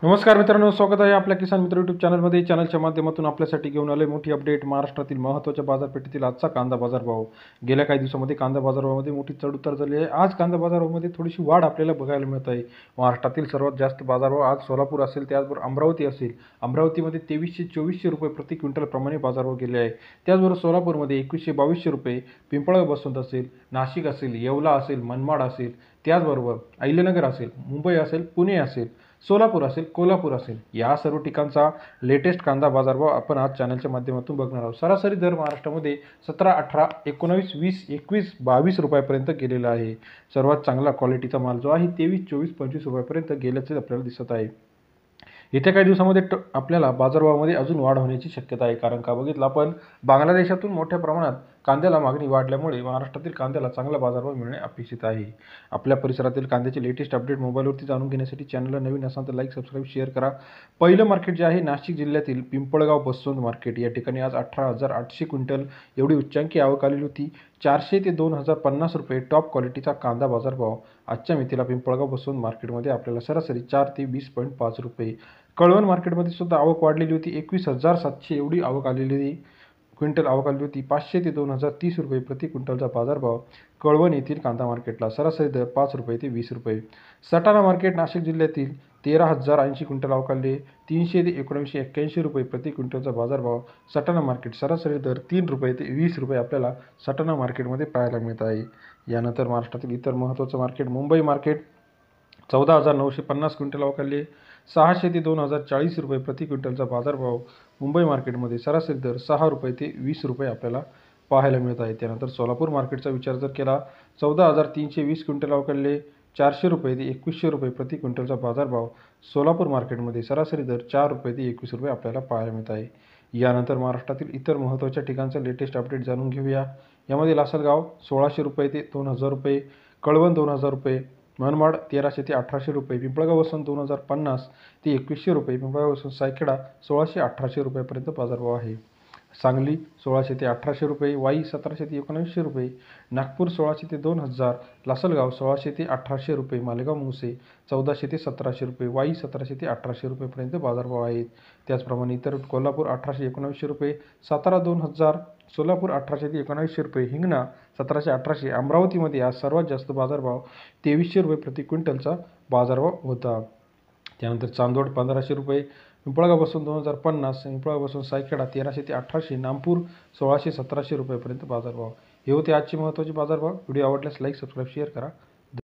नमस्कार मित्रांनो, स्वागत आहे आपल्या किसान मित्र यूट्यूब चॅनलमध्ये. चॅनलच्या माध्यमातून आपल्यासाठी घेऊन आले मोठी अपडेट. महाराष्ट्रातील महत्त्वाच्या बाजारपेठेतील आजचा कांदा बाजारभाव. गेल्या काही दिवसांमध्ये कांदा बाजारभावामध्ये मोठी चढउतार झाली आहे. आज कांदा बाजारभावामध्ये थोडीशी वाढ आपल्याला बघायला मिळत आहे. महाराष्ट्रातील सर्वात जास्त बाजारभाव आज सोलापूर असेल, त्याचबरोबर अमरावती असेल. अमरावतीमध्ये 2300-2400 रुपये प्रति क्विंटल प्रमाणे बाजारभाव गेले आहे. त्याचबरोबर सोलापूरमध्ये 2100-2200 रुपये, पिंपळगाव बसवंत असेल, नाशिक असेल, येवला असेल, मनमाड असेल, त्याचबरोबर अहिल्यानगर असेल, मुंबई असेल, पुणे असेल, सोलापूर असेल, कोल्हापूर असेल, या सर्व ठिकाणचा लेटेस्ट कांदा बाजारभाव आपण आज चॅनलच्या माध्यमातून बघणार आहोत. सरासरी दर महाराष्ट्रामध्ये 17, 18, 19, 20, 21, 22 रुपयापर्यंत गेलेला आहे. सर्वात चांगला क्वालिटीचा माल जो आहे 23, 24, 25 रुपयापर्यंत गेल्याचे आपल्याला दिसत आहे. येत्या काही दिवसामध्ये आपल्याला बाजारभावामध्ये अजून वाढ होण्याची शक्यता आहे. कारण का बघितलं आपण, बांगलादेशातून मोठ्या प्रमाणात कांद्याला मागणी वाढल्यामुळे महाराष्ट्रातील कांद्याला चांगला बाजारभाव मिळणे अपेक्षित आहे. आपल्या परिसरातील कांद्याचे लेटेस्ट अपडेट मोबाईलवरती जाणून घेण्यासाठी चॅनलला नवीन असाल तर लाईक, सबस्क्राईब, शेअर करा. पहिलं मार्केट जे आहे नाशिक जिल्ह्यातील पिंपळगाव बसवंत मार्केट, या ठिकाणी आज 18,800 क्विंटल एवढी उच्चांकी आवक आलेली होती. 400 ते 2,050 रुपये टॉप क्वालिटीचा कांदा बाजारभाव आजच्या मितीला पिंपळगाव बसवंत मार्केटमध्ये आपल्याला सरासरी 4 ते 20.5 रुपये. कळवण मार्केटमध्ये सुद्धा आवक वाढलेली होती. 21,700 एवढी आवक आलेली क्विंटल आवक आली होती. 500 ते 2,030 रुपये प्रति क्विंटलचा बाजारभाव कळवण येथील कांदा मार्केटला. सरासरी दर 5 रुपये ते 20 रुपये. सटाणा मार्केट नाशिक जिल्ह्यातील 13,080 क्विंटल आवक आले. 300 ते 1981 रुपये प्रति क्विंटलचा बाजारभाव सटाणा मार्केट. सरासरी दर 3 रुपये ते 20 रुपये आपल्याला सटाणा मार्केटमध्ये पाहायला मिळत आहे. यानंतर महाराष्ट्रातील इतर महत्त्वाचं मार्केट मुंबई मार्केट, 14,950 क्विंटल आवक आली. 600 ते 2,040 रुपये प्रति क्विंटलचा बाजारभाव मुंबई मार्केटमध्ये. सरासरी दर 6 रुपये ते 20 रुपये आपल्याला पाहायला मिळत आहे. त्यानंतर सोलापूर मार्केटचा विचार जर केला, 14,320 क्विंटल आवक आले. 400 रुपये ते 2100 रुपये प्रति क्विंटलचा बाजारभाव सोलापूर मार्केटमध्ये. सरासरी दर 4 रुपये ते 21 रुपये आपल्याला पाहायला मिळत आहे. यानंतर महाराष्ट्रातील इतर महत्त्वाच्या ठिकाणचं लेटेस्ट अपडेट जाणून घेऊया. यामध्ये लासलगाव 1,600 रुपये ते 2,000 रुपये, कळवण 2,000 रुपये, मनमाड 1,300 ते 1,800 रुपये, पिंपळगाव बसवंत 2,050 ते 2,100 रुपये, पिंपळगाव बसवंत सायखेडा 1,600-1,800 रुपयापर्यंत बाजारभाव आहे. सांगली 1,600 ते 1,800 रुपये, वाई 1,700 ते 1,900 रुपये, नागपूर 1,600 ते 2,000, लासलगाव 1,600 ते 1,800 रुपये, मालेगाव मुसे 1,400 ते 1,700 रुपये, वाई 1,700 ते 1,800 रुपयेपर्यंत बाजारभाव आहेत. त्याचप्रमाणे इतर कोल्हापूर 1,800-1,900 रुपये, सातारा 2,000, सोलापूर 1,800 ते 1,900 रुपये, हिंगणा 1,700-1,800. अमरावतीमध्ये आज सर्वात जास्त बाजारभाव 2,300 रुपये प्रति क्विंटलचा बाजारभाव होता. त्यानंतर चांदोड 1,500 रुपये, पिंपळगाव बसवंत 2,050, पिंपळगाव बसवंत सायखेडा 1,300 ते 1,800, नागपूर 1,600-1,700 रुपयेपर्यंत बाजारभाव. हे होते आजचे महत्त्वाचे बाजारभाव. व्हिडिओ आवडल्यास लाईक, सबस्क्राईब, शेअर करा.